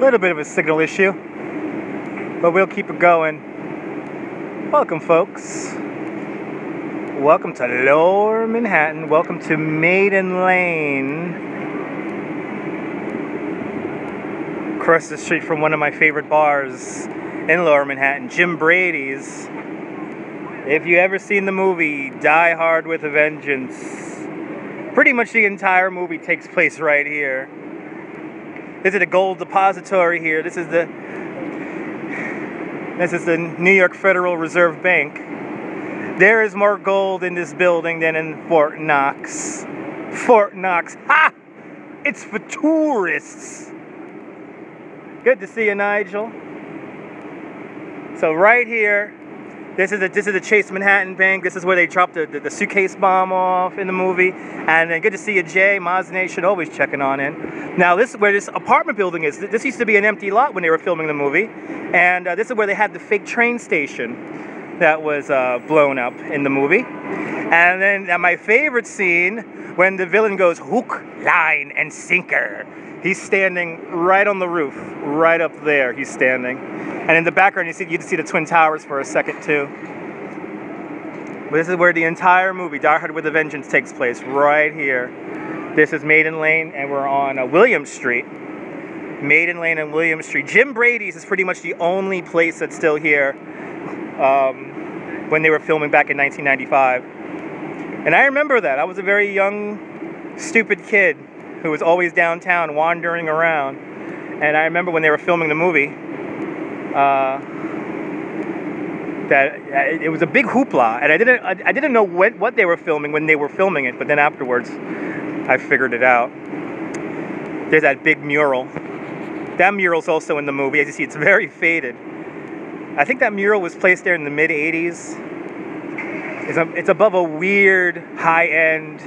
Little bit of a signal issue, but we'll keep it going. Welcome, folks. Welcome to Lower Manhattan. Welcome to Maiden Lane. Across the street from one of my favorite bars in Lower Manhattan, Jim Brady's. If you ever seen the movie Die Hard with a Vengeance, pretty much the entire movie takes place right here. This is the gold depository here. This is the New York Federal Reserve Bank. There is more gold in this building than in Fort Knox. Fort Knox. Ha! It's for tourists. Good to see you, Nigel. So right here, this is the Chase Manhattan Bank. This is where they dropped the suitcase bomb off in the movie. And then good to see you, Jay. Moz Nation always checking on in. Now this is where this apartment building is. This used to be an empty lot when they were filming the movie. And this is where they had the fake train station that was blown up in the movie. And then my favorite scene, when the villain goes hook, line, and sinker. He's standing right on the roof, right up there. He's standing, and in the background you can see the Twin Towers for a second too. But this is where the entire movie, Die Hard with a Vengeance, takes place. Right here. This is Maiden Lane, and we're on William Street. Maiden Lane and William Street. Jim Brady's is pretty much the only place that's still here. When they were filming back in 1995, and I remember that I was a very young, stupid kid who was always downtown wandering around. And I remember when they were filming the movie, that it was a big hoopla, and I didn't know what they were filming when they were filming it, but then afterwards I figured it out. There's that big mural. That mural's also in the movie. As you see, it's very faded. I think that mural was placed there in the mid-'80s. It's above a weird, high-end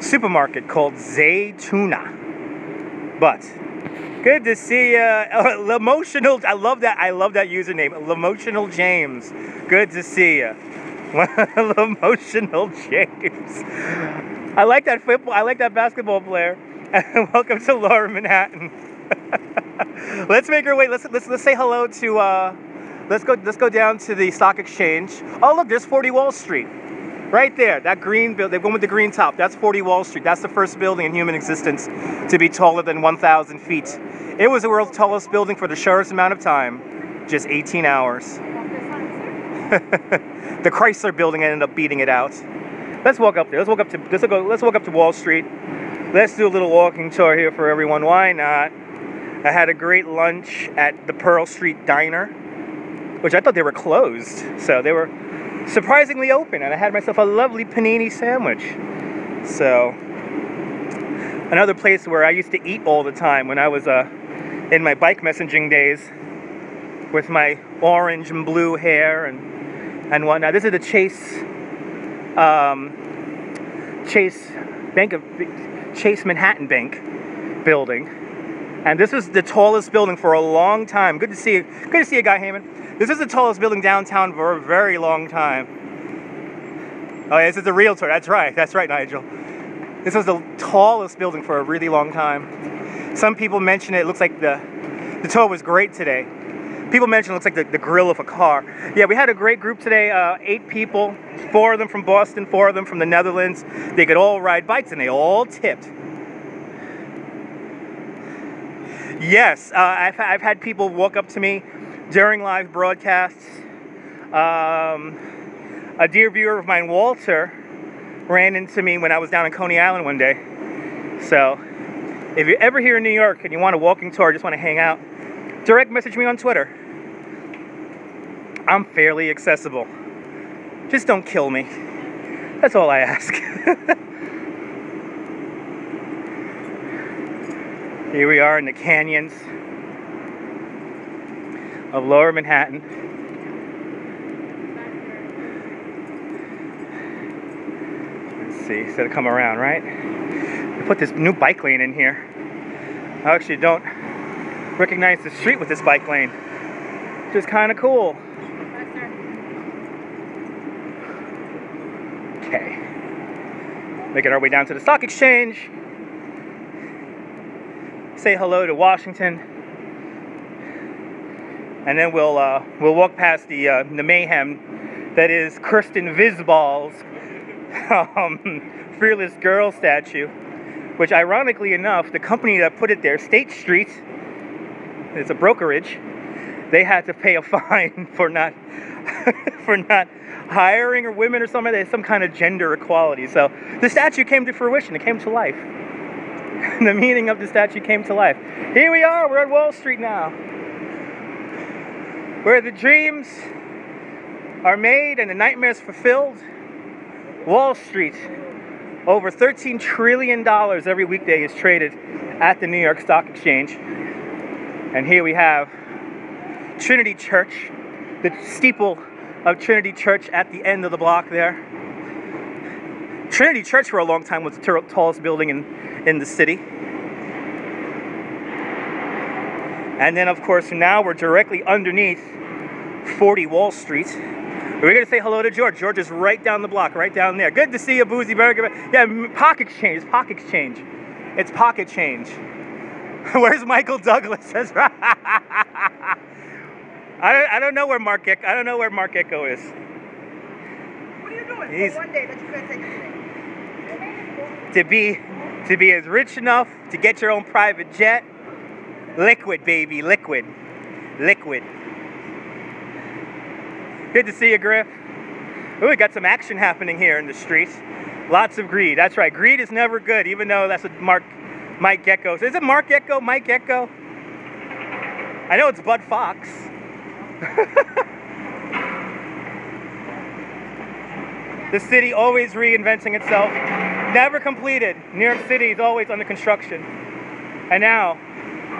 supermarket called Zaytuna. But good to see you, Emotional. I love that username, Emotional James. Good to see you, Emotional James. I like that football. I like that basketball player. And welcome to Lower Manhattan. Let's make our way. Let's say hello to. Let's go down to the stock exchange. Oh look, there's 40 Wall Street. Right there, that green building, they've gone with the green top. That's 40 Wall Street. That's the first building in human existence to be taller than 1,000 feet. It was the world's tallest building for the shortest amount of time, just 18 hours. The Chrysler building ended up beating it out. Let's walk up there. Let's walk up to Wall Street. Let's do a little walking tour here for everyone. Why not? I had a great lunch at the Pearl Street Diner, which I thought they were closed. So they were surprisingly open, and I had myself a lovely panini sandwich. So another place where I used to eat all the time when I was in my bike messaging days with my orange and blue hair and whatnot. This is the Chase Manhattan Bank building, and this is the tallest building for a long time. Good to see you. Good to see you, Guy Heyman. This is the tallest building downtown for a very long time. Oh, yeah, this is a realtor. That's right, Nigel. This was the tallest building for a really long time. Some people mention it looks like the tour was great today. People mention it looks like the grill of a car. Yeah, we had a great group today, 8 people, 4 of them from Boston, 4 of them from the Netherlands. They could all ride bikes and they all tipped. Yes, I've had people walk up to me during live broadcasts. A dear viewer of mine, Walter, ran into me when I was down in Coney Island one day. So, if you're ever here in New York and you want a walking tour, just want to hang out, direct message me on Twitter. I'm fairly accessible. Just don't kill me. That's all I ask. Here we are in the canyons of Lower Manhattan. Let's see, so to come around, right? They put this new bike lane in here. I actually don't recognize the street with this bike lane, which is kind of cool. Okay. Making our way down to the stock exchange. Say hello to Washington. and then we'll walk past the mayhem that is Kirsten Visball's Fearless Girl statue, which ironically enough, the company that put it there, State Street, it's a brokerage, they had to pay a fine for not for not hiring or women or something. There's some kind of gender equality. So the statue came to fruition. It came to life. The meaning of the statue came to life. Here we are. We're at Wall Street now, where the dreams are made and the nightmares fulfilled. Wall Street, over $13 trillion every weekday is traded at the New York Stock Exchange. And here we have Trinity Church, the steeple of Trinity Church at the end of the block there. Trinity Church for a long time was the tallest building in the city. And then of course now we're directly underneath 40 Wall Street. We're going to say hello to George. George is right down the block, right down there. Good to see you, Boozy Burger. Yeah, pocket change. It's pocket change. It's pocket change. Where's Michael Douglas? That's right. I don't know where Mark Gecko. I don't know where Mark Gecko is. What are you doing? For one day that you couldn't take today. To be as rich enough to get your own private jet. Liquid, baby, liquid. Good to see you, Griff. Ooh, we got some action happening here in the streets. Lots of greed. That's right. Greed is never good, even though that's what Mike Gecko says. Is it Mark Gecko? Mike Gecko? I know it's Bud Fox. The city always reinventing itself. Never completed. New York City is always under construction. And now,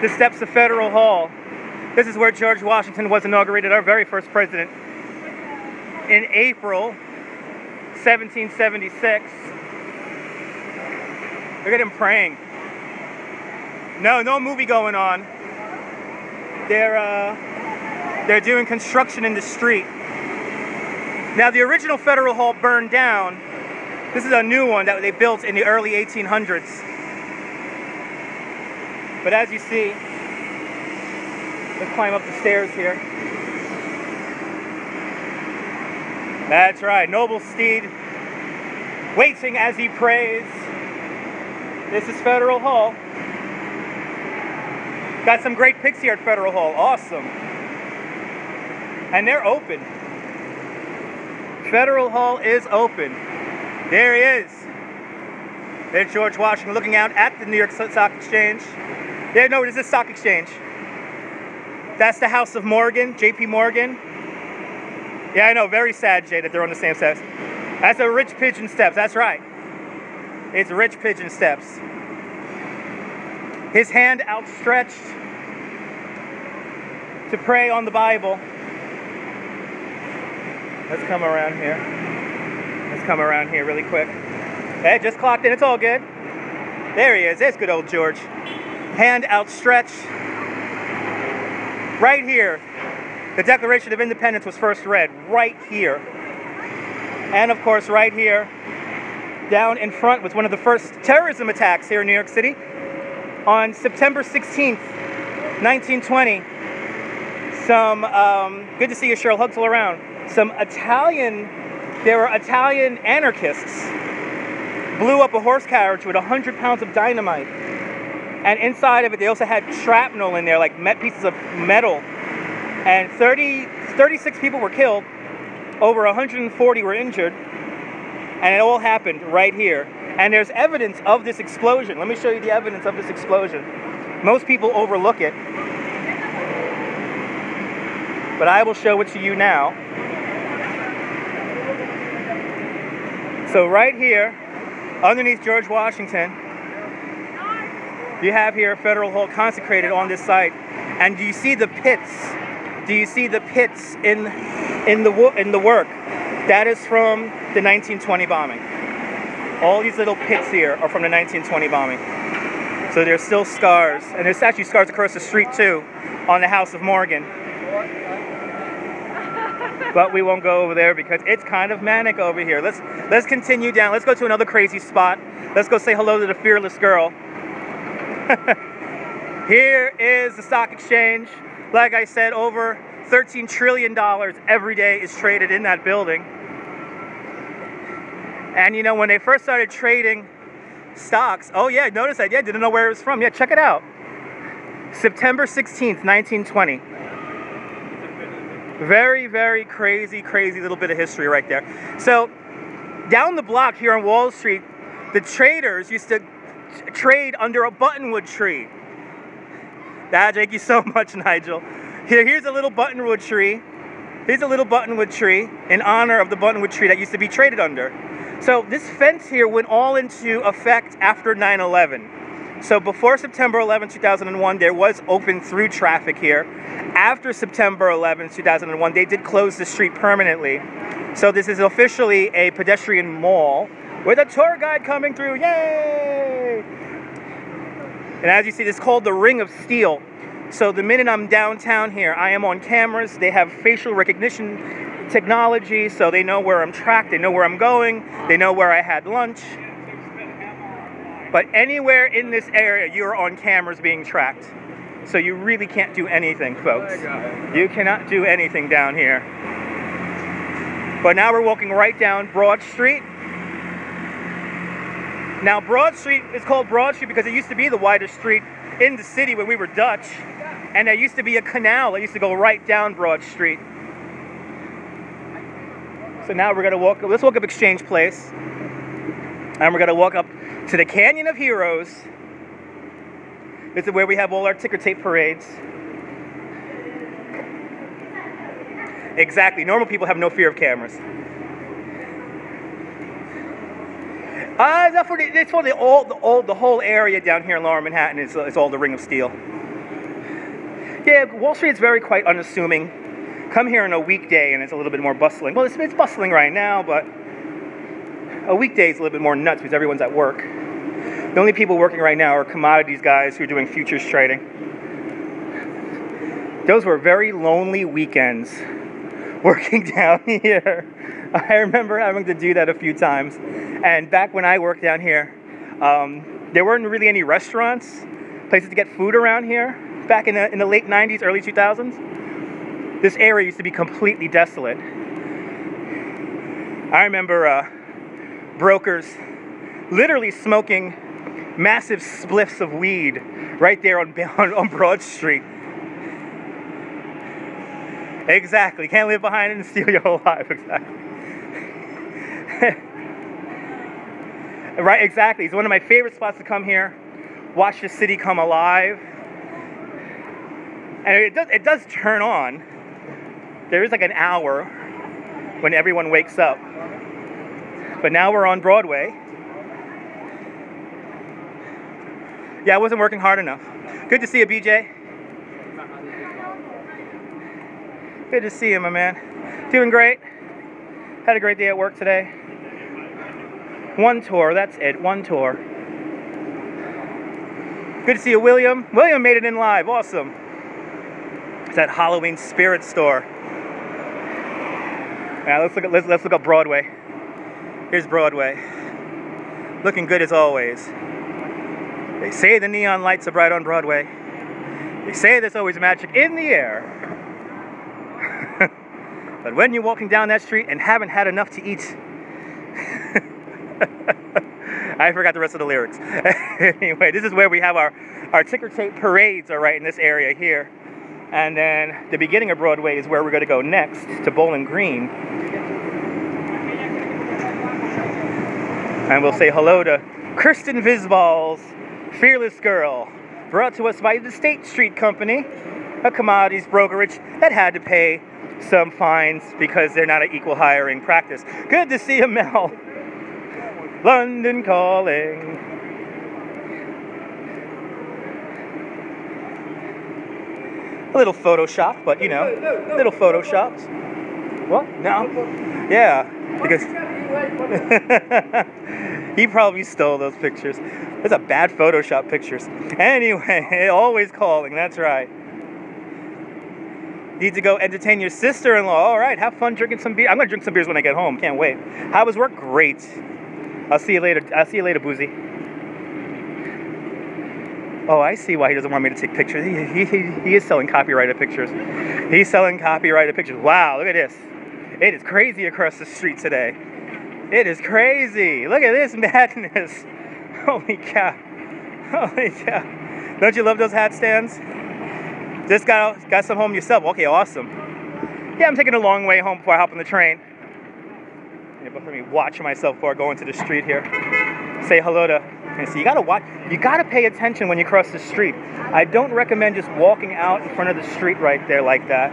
the steps of Federal Hall. This is where George Washington was inaugurated, our very first president, in April 1776. Look at him praying. No movie going on. They're doing construction in the street. Now the original Federal Hall burned down. This is a new one that they built in the early 1800s. But as you see, let's climb up the stairs here. That's right, noble steed, waiting as he prays. This is Federal Hall. Got some great pics here at Federal Hall, awesome. And they're open. Federal Hall is open. There he is. There's George Washington looking out at the New York Stock Exchange. There, no, this is Stock Exchange. That's the House of Morgan, J.P. Morgan. Yeah, I know, very sad, Jay, that they're on the same steps. That's a Rich Pigeon Steps, that's right. It's Rich Pigeon Steps. His hand outstretched to pray on the Bible. Let's come around here. Let's come around here really quick. Hey, just clocked in, it's all good. There he is, there's good old George. Hand outstretched. Right here. The Declaration of Independence was first read right here. And of course right here, down in front was one of the first terrorism attacks here in New York City. On September 16th, 1920, good to see you, Cheryl, hugs all around. There were Italian anarchists blew up a horse carriage with 100 pounds of dynamite. And inside of it, they also had shrapnel in there, like pieces of metal. And 36 people were killed, over 140 were injured, and it all happened right here. And there's evidence of this explosion. Let me show you the evidence of this explosion. Most people overlook it, but I will show it to you now. So right here, underneath George Washington, you have here Federal Hall consecrated on this site. And do you see the pits? Do you see the pits in the work? That is from the 1920 bombing. All these little pits here are from the 1920 bombing. So there's still scars, and there's actually scars across the street too, on the House of Morgan. But we won't go over there because it's kind of manic over here. Let's continue down. Let's go to another crazy spot. Let's go say hello to the fearless girl. Here is the Stock Exchange. Like I said, over $13 trillion every day is traded in that building. And you know, when they first started trading stocks, oh yeah, notice that, yeah, didn't know where it was from. Yeah, check it out. September 16th, 1920. Very, very crazy, crazy little bit of history right there. So, down the block here on Wall Street, the traders used to trade under a buttonwood tree. Thank you so much, Nigel. Here's a little buttonwood tree. Here's a little buttonwood tree in honor of the buttonwood tree that used to be traded under. So this fence here went all into effect after 9/11. So before September 11, 2001, there was open through traffic here. After September 11, 2001, they did close the street permanently. So this is officially a pedestrian mall with a tour guide coming through. Yay! And as you see, this is called the Ring of Steel. So the minute I'm downtown here, I am on cameras. They have facial recognition technology, so they know where I'm tracked, they know where I'm going, they know where I had lunch. But anywhere in this area, you're on cameras being tracked. So you really can't do anything, folks. You cannot do anything down here. But now we're walking right down Broad Street. Now Broad Street is called Broad Street because it used to be the widest street in the city when we were Dutch. And there used to be a canal that used to go right down Broad Street. So now we're gonna let's walk up Exchange Place. And we're gonna walk up to the Canyon of Heroes. This is where we have all our ticker tape parades. Exactly, normal people have no fear of cameras. It's for the whole area down here in Lower Manhattan is all the Ring of Steel. Yeah, Wall Street is quite unassuming. Come here on a weekday and it's a little bit more bustling. Well, it's bustling right now, but a weekday is a little bit more nuts because everyone's at work. The only people working right now are commodities guys who are doing futures trading. Those were very lonely weekends working down here. I remember having to do that a few times. And back when I worked down here, there weren't really any restaurants, places to get food around here. Back in the late 90s, early 2000s, this area used to be completely desolate. I remember brokers literally smoking massive spliffs of weed right there on Broad Street. Exactly. Can't live behind it and steal your whole life. Exactly. Right, exactly. It's one of my favorite spots to come here, watch the city come alive. And it does turn on. There is like an hour when everyone wakes up. But now we're on Broadway. Yeah, I wasn't working hard enough. Good to see you, BJ. Good to see you, my man. Doing great. Had a great day at work today. One tour, that's it, one tour. Good to see you, William. William made it in live, awesome. It's that Halloween spirit store. Now let's look up Broadway. Here's Broadway. Looking good as always. They say the neon lights are bright on Broadway. They say there's always magic in the air. But when you're walking down that street and haven't had enough to eat, I forgot the rest of the lyrics. Anyway, this is where we have our ticker tape parades are right in this area here. And then the beginning of Broadway is where we're going to go next, to Bowling Green. And we'll say hello to Kristen Visball's Fearless Girl, brought to us by the State Street Company, a commodities brokerage that had to pay some fines because they're not an equal hiring practice. Good to see you, Mel. London calling. A little Photoshop, but you know, little Photoshops. What? No? Yeah, because he probably stole those pictures. Those are bad Photoshop pictures. Anyway, always calling, that's right. Need to go entertain your sister-in-law. All right, have fun drinking some beer. I'm gonna drink some beers when I get home. Can't wait. How was work? Great. I'll see you later. I'll see you later, Boozy. Oh, I see why he doesn't want me to take pictures. He is selling copyrighted pictures. He's selling copyrighted pictures. Wow, look at this. It is crazy across the street today. It is crazy. Look at this madness. Holy cow. Holy cow. Don't you love those hat stands? Just got some home yourself. Okay, awesome. Yeah, I'm taking a long way home before I hop on the train. Yeah, but let me watch myself before I go into the street here. Say hello to. See, you gotta watch. You gotta pay attention when you cross the street. I don't recommend just walking out in front of the street right there like that.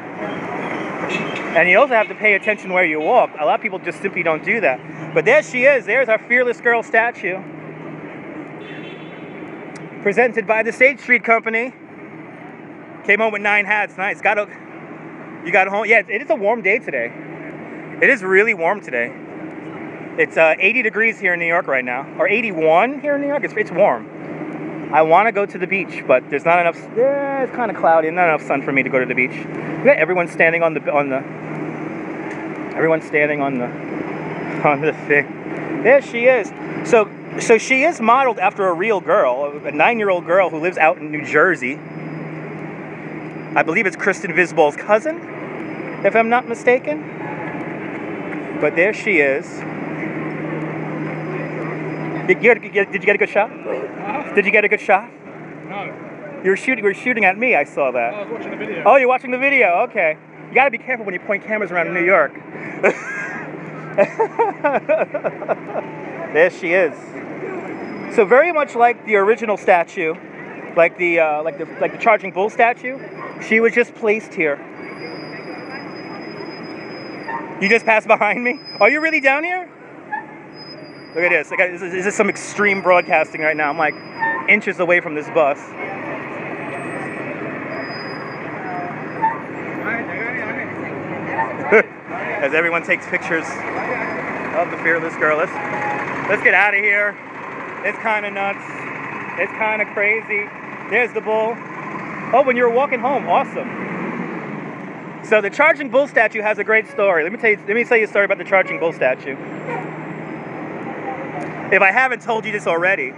And you also have to pay attention where you walk. A lot of people just simply don't do that. But there she is. There's our fearless girl statue, presented by the Sage Street Company. Came home with 9 hats. Nice. You got home. Yeah, it is a warm day today. It is really warm today. It's 80 degrees here in New York right now, or 81 here in New York. It's warm. I want to go to the beach, but there's not enough. Yeah, it's kind of cloudy and not enough sun for me to go to the beach. Yeah, everyone's standing on the thing. There she is. So she is modeled after a real girl, a 9-year-old girl who lives out in New Jersey. I believe it's Kristen Visball's cousin, if I'm not mistaken. But there she is. Did you get a good shot? Did you get a good shot? No. You were shooting at me, I saw that. I was watching the video. Oh, you're watching the video, okay. You gotta be careful when you point cameras around New York. There she is. So very much like the original statue, like the Charging Bull statue, she was just placed here. You just passed behind me? Are you really down here? Look at this. This is some extreme broadcasting right now. I'm like inches away from this bus. As everyone takes pictures of the fearless girl. Let's get out of here. It's kind of nuts. It's kind of crazy. There's the bull. Oh, when you were walking home, awesome. So the Charging Bull statue has a great story. Let me tell you a story about the Charging Bull statue. If I haven't told you this already.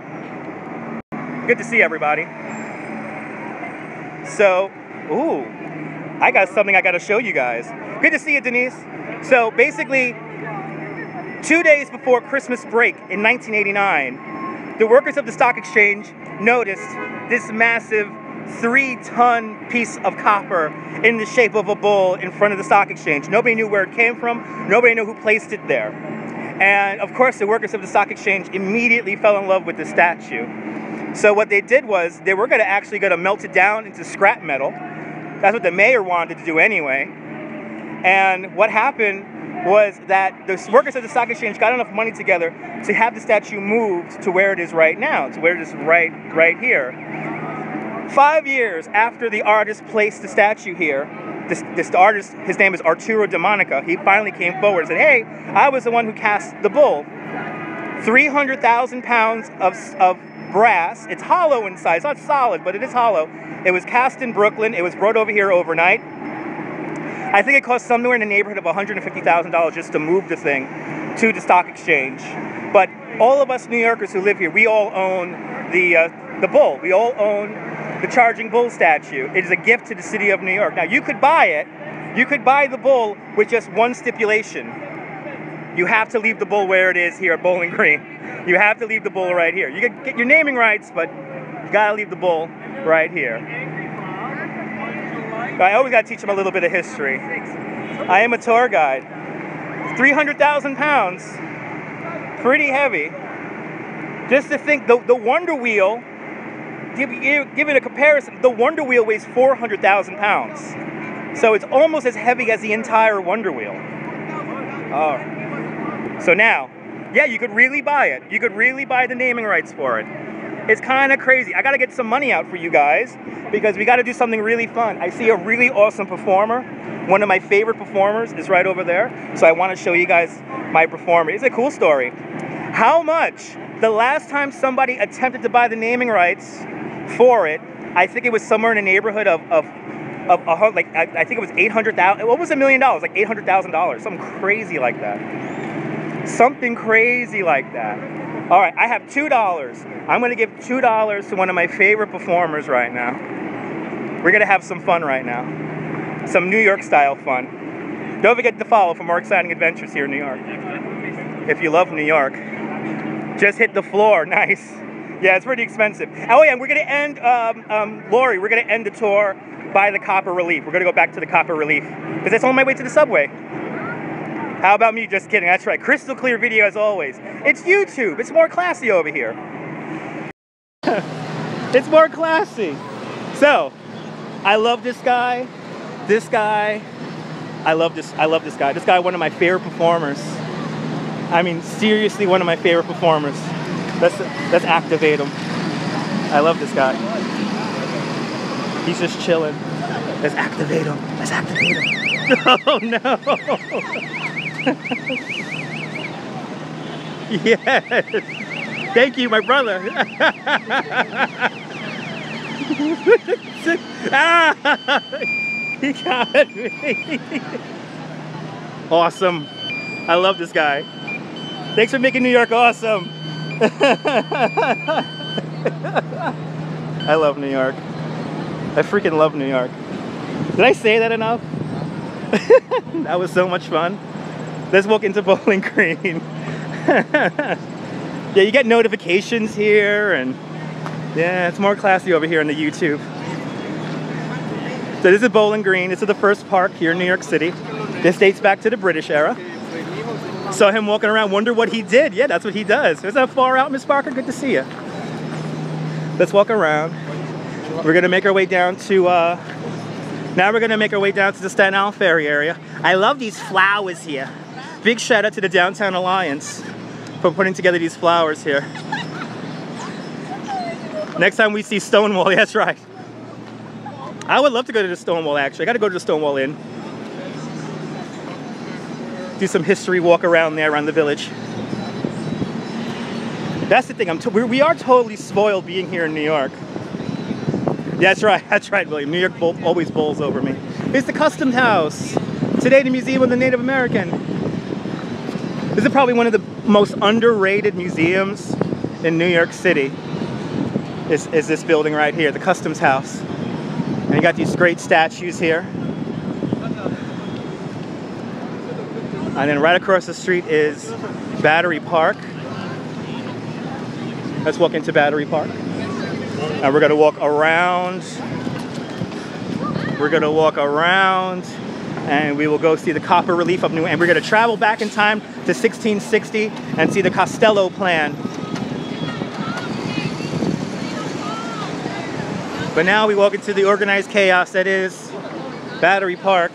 Good to see everybody. So, ooh, I got something I got to show you guys. Good to see you, Denise. So basically, 2 days before Christmas break in 1989, the workers of the stock exchange noticed this massive 3-ton piece of copper in the shape of a bull in front of the stock exchange. Nobody knew where it came from. Nobody knew who placed it there. And of course, the workers of the stock exchange immediately fell in love with the statue. So what they did was they were actually going to melt it down into scrap metal. That's what the mayor wanted to do anyway. And what happened was that the workers of the stock exchange got enough money together to have the statue moved to where it is right now, to where it is right here. 5 years after the artist placed the statue here, this artist, his name is Arturo DeMonica, he finally came forward and said, hey, I was the one who cast the bull. 300,000 pounds of brass. It's hollow inside. It's not solid, but it is hollow. It was cast in Brooklyn. It was brought over here overnight. I think it cost somewhere in the neighborhood of $150,000 just to move the thing to the stock exchange. But all of us New Yorkers who live here, we all own the bull. We all own the Charging Bull statue. It is a gift to the city of New York. Now, you could buy it. You could buy the bull with just one stipulation. You have to leave the bull where it is here at Bowling Green. You have to leave the bull right here. You can get your naming rights, but you gotta leave the bull right here. I always gotta teach them a little bit of history. I am a tour guide. 300,000 pounds. Pretty heavy. Just to think, the Wonder Wheel, give it a comparison, the Wonder Wheel weighs 400,000 pounds. So it's almost as heavy as the entire Wonder Wheel. So now, yeah, you could really buy it. You could really buy the naming rights for it. It's kind of crazy. I got to get some money out for you guys because we got to do something really fun. I see a really awesome performer. One of my favorite performers is right over there. So I want to show you guys my performer. It's a cool story. How much? The last time somebody attempted to buy the naming rights for it, I think it was somewhere in the neighborhood of like, I think it was $800,000. What was $1 million? Like $800,000. Something crazy like that. Something crazy like that. All right, I have $2. I'm gonna give $2 to one of my favorite performers right now. We're gonna have some fun right now. Some New York style fun. Don't forget to follow for more exciting adventures here in New York. If you love New York, just hit the floor. Nice. Yeah, it's pretty expensive. Oh yeah, and we're gonna end, Lori, we're gonna end the tour by the Copper Relief. We're gonna go back to the Copper Relief because it's on my way to the subway. How about me? Just kidding. That's right. Crystal clear video as always. It's YouTube. It's more classy over here. It's more classy. So, I love this guy. This guy. I love this guy. This guy, one of my favorite performers. I mean, seriously, one of my favorite performers. Let's activate him. I love this guy. He's just chilling. Let's activate him. Let's activate him. Oh no. Yes. Thank you, my brother. Ah, he got me. Awesome. I love this guy. Thanks for making New York awesome. I love New York. I freaking love New York. Did I say that enough? That was so much fun. Let's walk into Bowling Green. Yeah, you get notifications here, and yeah, it's more classy over here on the YouTube. So this is Bowling Green. This is the first park here in New York City. This dates back to the British era. Saw him walking around, wonder what he did. Yeah, that's what he does. Is that far out, Miss Parker? Good to see you. Let's walk around. We're gonna make our way down to, now we're gonna make our way down to the Staten Island Ferry area. I love these flowers here. Big shout out to the Downtown Alliance for putting together these flowers here. Next time we see Stonewall, that's right. I would love to go to the Stonewall actually. I gotta go to the Stonewall Inn. Do some history walk around there around the village. That's the thing, we are totally spoiled being here in New York. Yeah, that's right, William. New York always bowls over me. It's the Custom House. Today, the Museum of the Native American. This is probably one of the most underrated museums in New York City. Is this building right here, the Customs House. And you got these great statues here. And then right across the street is Battery Park. Let's walk into Battery Park. And we're gonna walk around. We're gonna walk around and we will go see the Copper Relief of New England. And we're gonna travel back in time to 1660 and see the Costello Plan. But now we walk into the organized chaos that is Battery Park.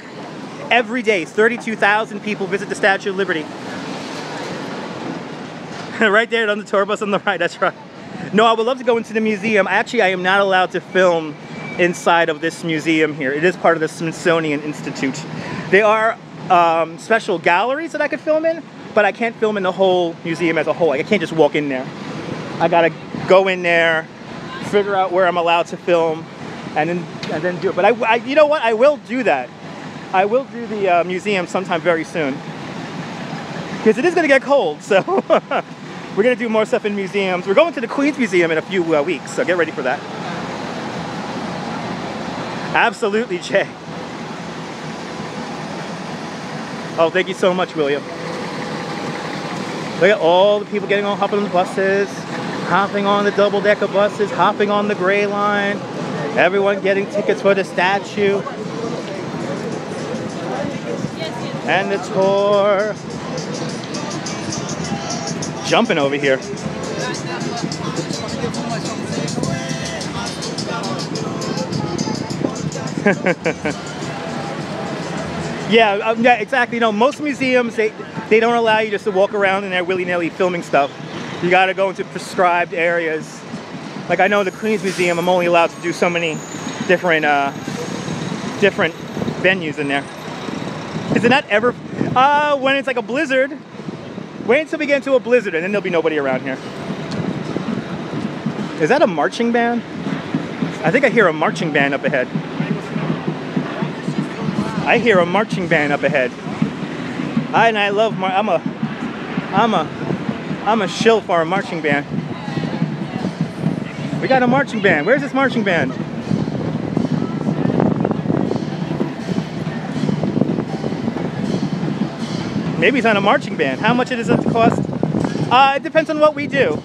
Every day, 32,000 people visit the Statue of Liberty. Right there on the tour bus on the right, that's right. No, I would love to go into the museum. Actually, I am not allowed to film inside of this museum here. It is part of the Smithsonian Institute. There are special galleries that I could film in, but I can't film in the whole museum as a whole. Like, I can't just walk in there. I gotta go in there, figure out where I'm allowed to film, and then do it. But I you know what? I will do that. I will do the museum sometime very soon. Because it is gonna get cold, so we're gonna do more stuff in museums. We're going to the Queen's Museum in a few weeks, so get ready for that. Absolutely, Jay. Oh, thank you so much, William. Look at all the people getting on, hopping on the buses, hopping on the double-decker buses, hopping on the gray line. Everyone getting tickets for the statue. And the tour. Jumping over here. Yeah, exactly. You know, most museums, they don't allow you just to walk around in there willy-nilly filming stuff. You got to go into prescribed areas. Like, I know the Queen's Museum, I'm only allowed to do so many different venues in there. Isn't that ever... when it's like a blizzard, wait until we get into a blizzard and then there'll be nobody around here. Is that a marching band? I think I hear a marching band up ahead. I hear a marching band up ahead. And I love I'm I'm a shill for a marching band. We got a marching band. Where's this marching band? Maybe it's not a marching band. How much does it cost? It depends on what we do.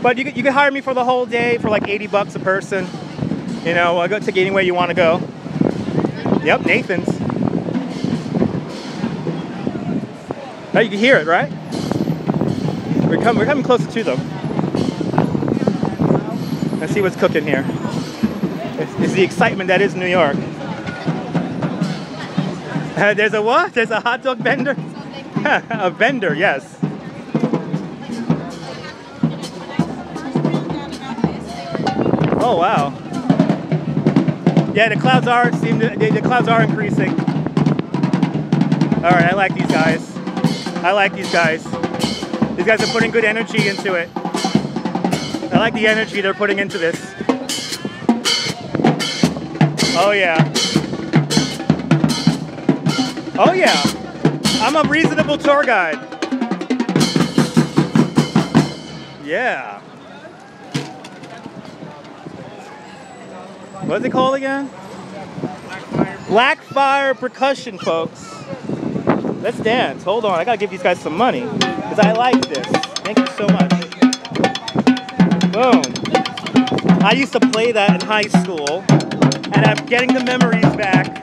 But you can hire me for the whole day for like 80 bucks a person. You know, I'll go take you anywhere you want to go. Yep, Nathan's. Now you can hear it, right? We're coming closer to them. Let's see what's cooking here. It's the excitement that is New York. There's a what? There's a hot dog vendor? A vendor, yes. Oh wow. Yeah, the clouds are increasing. All right, I like these guys. I like these guys. These guys are putting good energy into it. I like the energy they're putting into this. Oh yeah. Oh yeah. I'm a reasonable tour guide. Yeah. What's it called again? Black Fire Percussion, folks. Let's dance. Hold on, I gotta give these guys some money because I like this. Thank you so much. Boom. I used to play that in high school, and I'm getting the memories back.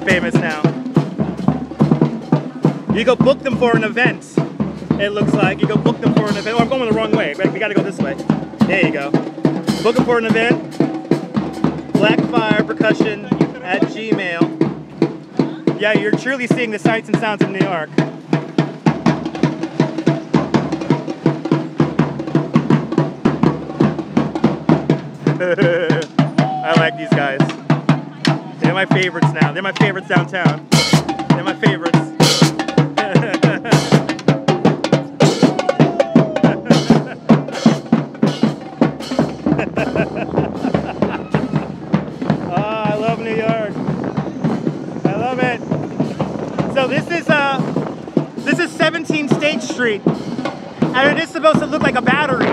Famous now. You go book them for an event. It looks like you go book them for an event. Oh, I'm going the wrong way. We got to go this way. There you go. Book them for an event. Blackfirepercussion@gmail. Yeah, you're truly seeing the sights and sounds of New York. I like these guys. They're my favorites now. They're my favorites downtown. They're my favorites. Oh, I love New York. I love it. So this is 17 State Street, and it is supposed to look like a battery.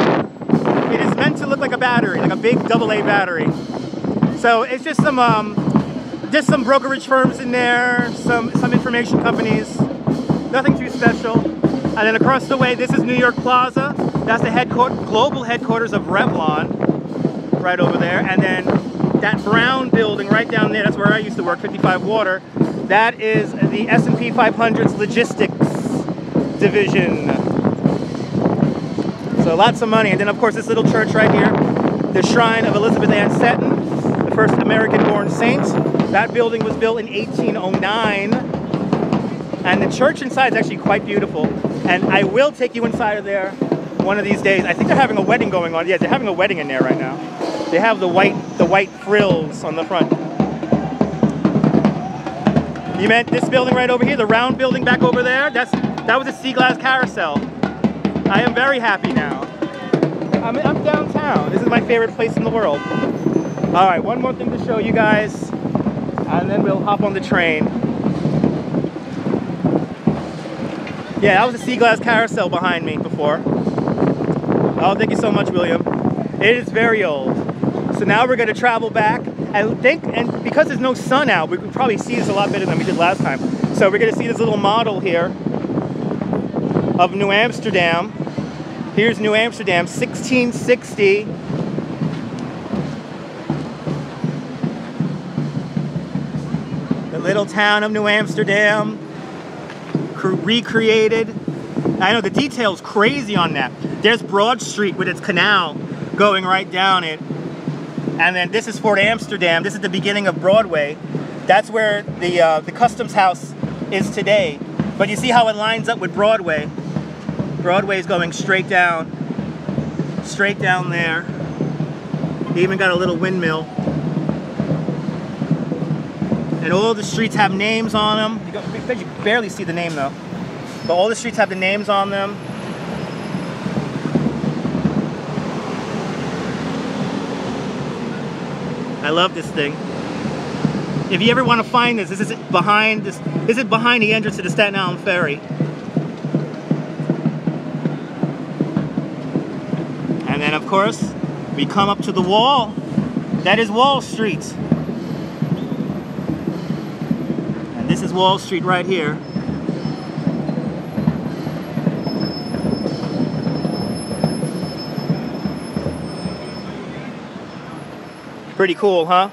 It is meant to look like a battery, like a big AA battery. So it's just some brokerage firms in there, some information companies, nothing too special. And then across the way, this is New York Plaza. That's the global headquarters of Revlon, right over there. And then that brown building right down there, that's where I used to work, 55 Water. That is the S&P 500's logistics division. So lots of money. And then of course this little church right here, the Shrine of Elizabeth Ann Seton, the first American-born saint. That building was built in 1809, and the church inside is actually quite beautiful. And I will take you inside of there one of these days. I think they're having a wedding going on. Yeah, they're having a wedding in there right now. They have the white frills on the front. You meant this building right over here, the round building back over there? That was a sea glass carousel. I am very happy now. I'm downtown. This is my favorite place in the world. All right, one more thing to show you guys, and then we'll hop on the train. Yeah, that was a sea glass carousel behind me before. Oh, thank you so much, William. It is very old. So now we're gonna travel back, and because there's no sun out, we can probably see this a lot better than we did last time. So we're gonna see this little model here of New Amsterdam. Here's New Amsterdam, 1660. The little town of New Amsterdam, recreated. I know the detail's crazy on that. There's Broad Street with its canal going right down it. And then this is Fort Amsterdam. This is the beginning of Broadway. That's where the Customs House is today. But you see how it lines up with Broadway. Broadway's going straight down there. They even got a little windmill. And all the streets have names on them. You can barely see the name though. But all the streets have the names on them. I love this thing. If you ever want to find this, this is behind the entrance to the Staten Island Ferry. And then of course, we come up to the wall. That is Wall Street. And this is Wall Street right here. Pretty cool, huh?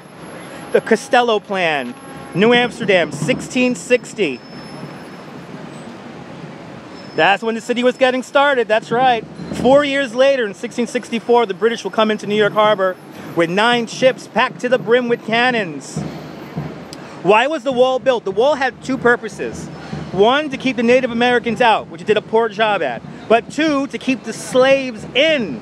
The Costello Plan, New Amsterdam, 1660. That's when the city was getting started, that's right. 4 years later, in 1664, the British will come into New York Harbor with 9 ships packed to the brim with cannons. Why was the wall built? The wall had 2 purposes. 1, to keep the Native Americans out, which it did a poor job at. But 2, to keep the slaves in.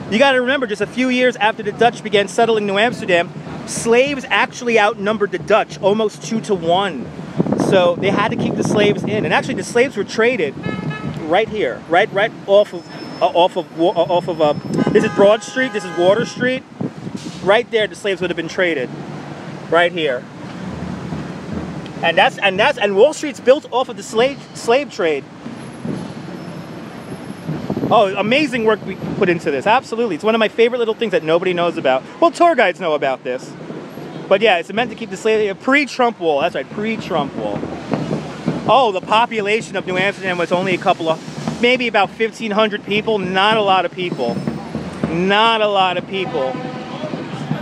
You got to remember, just a few years after the Dutch began settling New Amsterdam, slaves actually outnumbered the Dutch almost 2 to 1. So they had to keep the slaves in. And actually, the slaves were traded right here, right off of this is Broad Street, this is Water Street. Right there, the slaves would have been traded. Right here. And Wall Street's built off of the slave trade. Oh, amazing work we put into this. Absolutely. It's one of my favorite little things that nobody knows about. Well, tour guides know about this. But yeah, it's meant to keep the slave... Pre-Trump Wall. That's right, pre-Trump Wall. Oh, the population of New Amsterdam was only a couple of... Maybe about 1,500 people. Not a lot of people. Not a lot of people.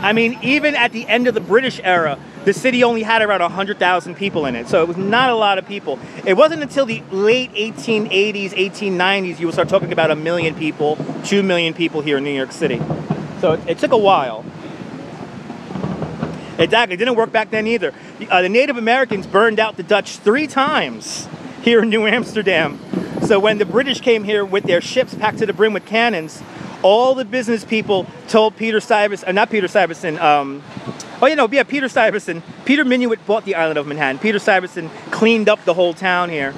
I mean, even at the end of the British era, the city only had around 100,000 people in it. So it was not a lot of people. It wasn't until the late 1880s, 1890s, you would start talking about 1 million people, 2 million people here in New York City. So it took a while. Exactly, it didn't work back then either. The Native Americans burned out the Dutch 3 times here in New Amsterdam. So when the British came here with their ships packed to the brim with cannons, all the business people told Peter Stuyvesant, Peter Stuyvesant. Peter Minuit bought the island of Manhattan. Peter Stuyvesant cleaned up the whole town here.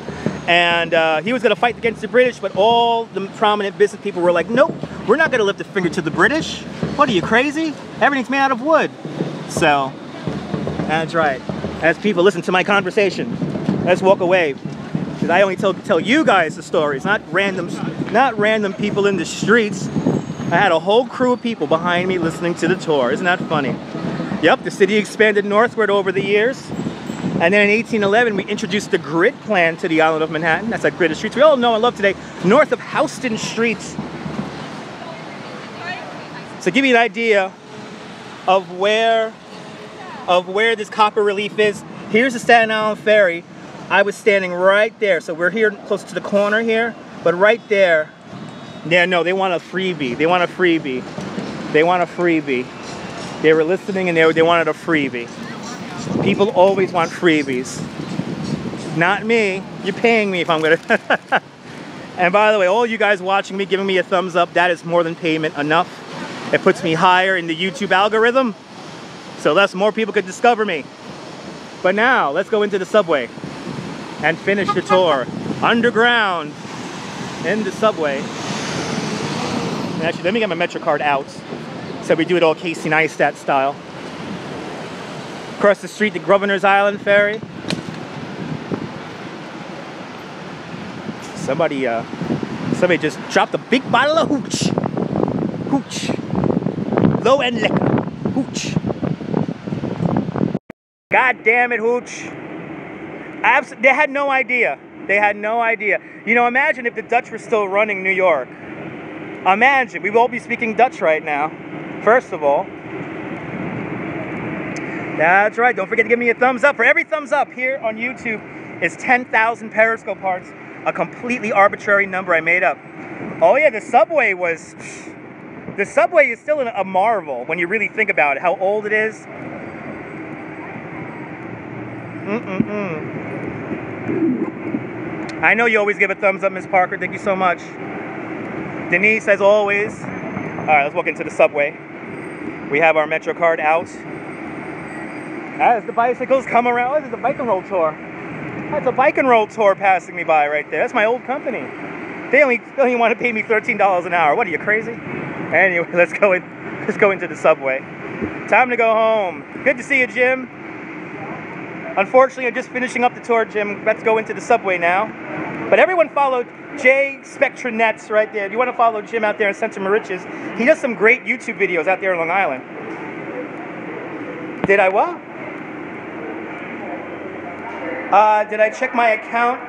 And he was going to fight against the British, but all the prominent business people were like, nope, we're not going to lift a finger to the British. What, are you crazy? Everything's made out of wood. So, that's right. As people listen to my conversation, let's walk away. Because I only tell you guys the stories, not random people in the streets. I had a whole crew of people behind me listening to the tour. Isn't that funny? Yep, the city expanded northward over the years. And then in 1811, we introduced the grid plan to the island of Manhattan. That's that grid of streets we all know and love today, north of Houston Street. So give you an idea of where this copper relief is. Here's the Staten Island Ferry. I was standing right there. So we're here close to the corner here, but right there. Yeah, no, they want a freebie. They want a freebie. They want a freebie. They were listening and they wanted a freebie. People always want freebies. Not me. You're paying me if I'm gonna. And by the way, all you guys watching me, giving me a thumbs up, that is more than payment enough. It puts me higher in the YouTube algorithm, so thus more people could discover me. But now, let's go into the subway and finish the tour. Underground in the subway. Actually, let me get my Metro card out so we do it all Casey Neistat style. Across the street, the Governor's Island Ferry. Somebody just dropped a big bottle of hooch. Hooch. Low end liquor. Hooch. God damn it, hooch. They had no idea. They had no idea. You know, imagine if the Dutch were still running New York. Imagine, we would all be speaking Dutch right now. First of all. That's right, don't forget to give me a thumbs up. For every thumbs up here on YouTube is 10,000 Periscope hearts. A completely arbitrary number I made up. Oh yeah, the subway is still a marvel when you really think about it, how old it is. I know you always give a thumbs up, Miss Parker. Thank you so much. Denise, as always. All right, let's walk into the subway. We have our Metro card out. As the bicycles come around, this is a bike and roll tour. That's a bike and roll tour passing me by right there. That's my old company. They only want to pay me $13 an hour. What are you, crazy? Anyway, let's go into the subway. Time to go home. Good to see you, Jim. Unfortunately, I'm just finishing up the tour, Jim. Let's go into the subway now. But everyone follow Jay Spectranets right there. If you want to follow Jim out there in Center Moriches, he does some great YouTube videos out there in Long Island. Did I what? Did I check my account?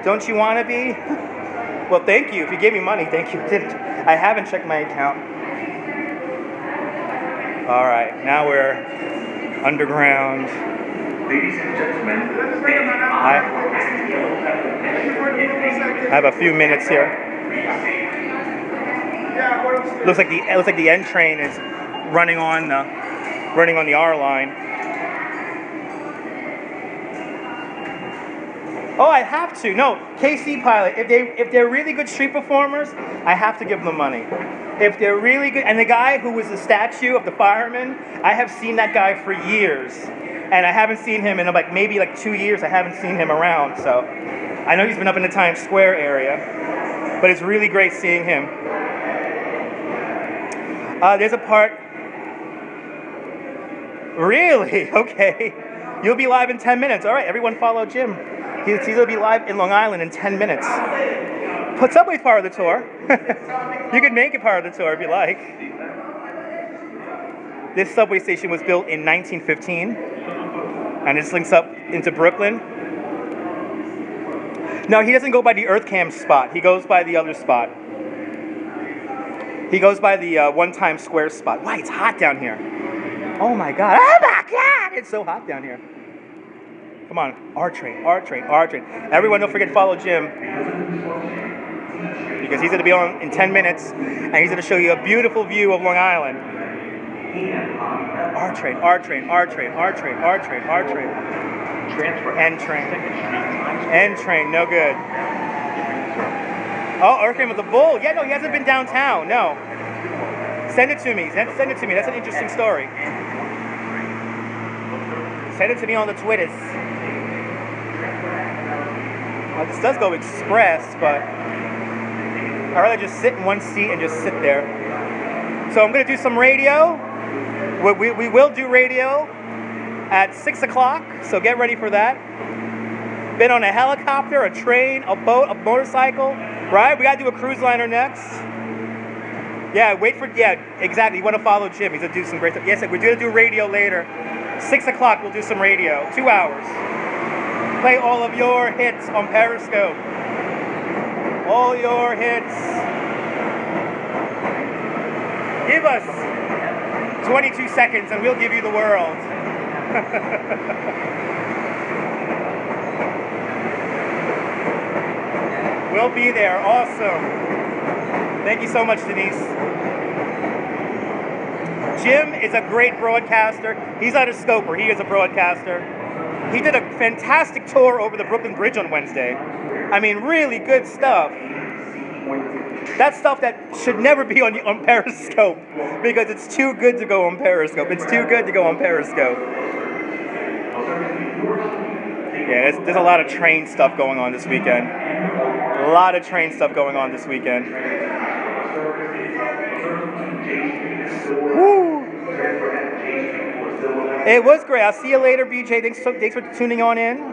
Don't you want to be? Well, thank you. If you gave me money, thank you. I haven't checked my account. All right, now we're underground. Ladies and gentlemen, I have a few minutes here. Looks like the N train is running on the R line. Oh, I have to. No, KC Pilot. If they're really good street performers, I have to give them money. If they're really good, and the guy who was the statue of the fireman, I have seen that guy for years, and I haven't seen him in maybe 2 years. I haven't seen him around, so I know he's been up in the Times Square area, but it's really great seeing him. There's a part. Really? Okay. You'll be live in 10 minutes. All right, everyone follow Jim. He's going to be live in Long Island in 10 minutes. But Subway's part of the tour. You can make it part of the tour if you like. This subway station was built in 1915, and it links up into Brooklyn. No, he doesn't go by the Earth Cam spot. He goes by the other spot. He goes by the One Times Square spot. Why, it's hot down here. Oh my God. Oh my God. It's so hot down here. Come on. R train, R train, R train. Everyone, don't forget to follow Jim, because he's going to be on in 10 minutes, and he's going to show you a beautiful view of Long Island. R train, R train, R train, R train, R train, R train. N train. N train, no good. Oh, R train with the bull. Yeah, no, he hasn't been downtown. No. Send it to me. Send it to me. That's an interesting story. Send it to me on the Twitters. Well, this does go express, but I'd rather just sit in one seat and just sit there. So I'm going to do some radio. We will do radio at 6 o'clock, so get ready for that. Been on a helicopter, a train, a boat, a motorcycle, right? We got to do a cruise liner next. Yeah, exactly. You want to follow Jim. He's going to do some great stuff. Yes, we're going to do radio later. 6 o'clock, we'll do some radio. 2 hours. Play all of your hits on Periscope. All your hits. Give us 22 seconds and we'll give you the world. We'll be there. Awesome. Thank you so much, Denise. Jim is a great broadcaster. He's not a scoper. He is a broadcaster. He did a fantastic tour over the Brooklyn Bridge on Wednesday. I mean, really good stuff. That's stuff that should never be on Periscope, because it's too good to go on Periscope. It's too good to go on Periscope. Yeah, there's a lot of train stuff going on this weekend. A lot of train stuff going on this weekend. Woo! It was great. I'll see you later, BJ. Thanks for tuning on in.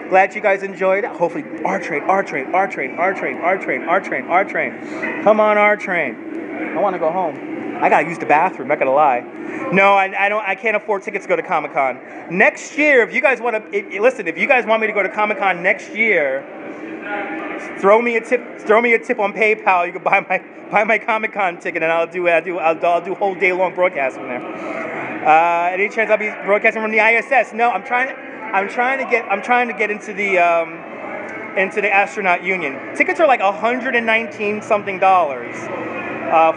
Glad you guys enjoyed it. Hopefully, R train, R train, R train, R train, R train, R train, R train. Come on, R train. I want to go home. I gotta use the bathroom. Not gonna lie. No, I can't afford tickets to go to Comic-Con next year. If you guys want to, listen. If you guys want me to go to Comic-Con next year, throw me a tip. Throw me a tip on PayPal. You can buy my Comic-Con ticket, and I'll do whole day long broadcast from there. Any chance I'll be broadcasting from the ISS? No, I'm trying to get into the astronaut union. Tickets are like $119 something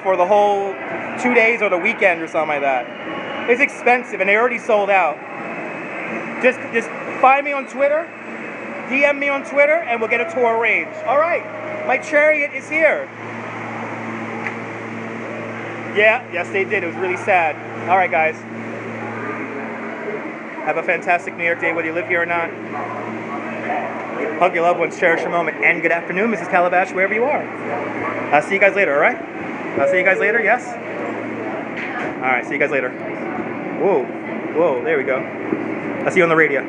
for the whole 2 days or the weekend or something like that. It's expensive, and they already sold out. Just find me on Twitter. DM me on Twitter and we'll get a tour arranged. All right, my chariot is here. Yeah, yes they did. It was really sad. All right, guys. Have a fantastic New York Day, whether you live here or not. Hug your loved ones, cherish your moment, and good afternoon, Mrs. Calabash, wherever you are. I'll see you guys later, all right? I'll see you guys later, yes? All right, see you guys later. Whoa, whoa, there we go. I'll see you on the radio.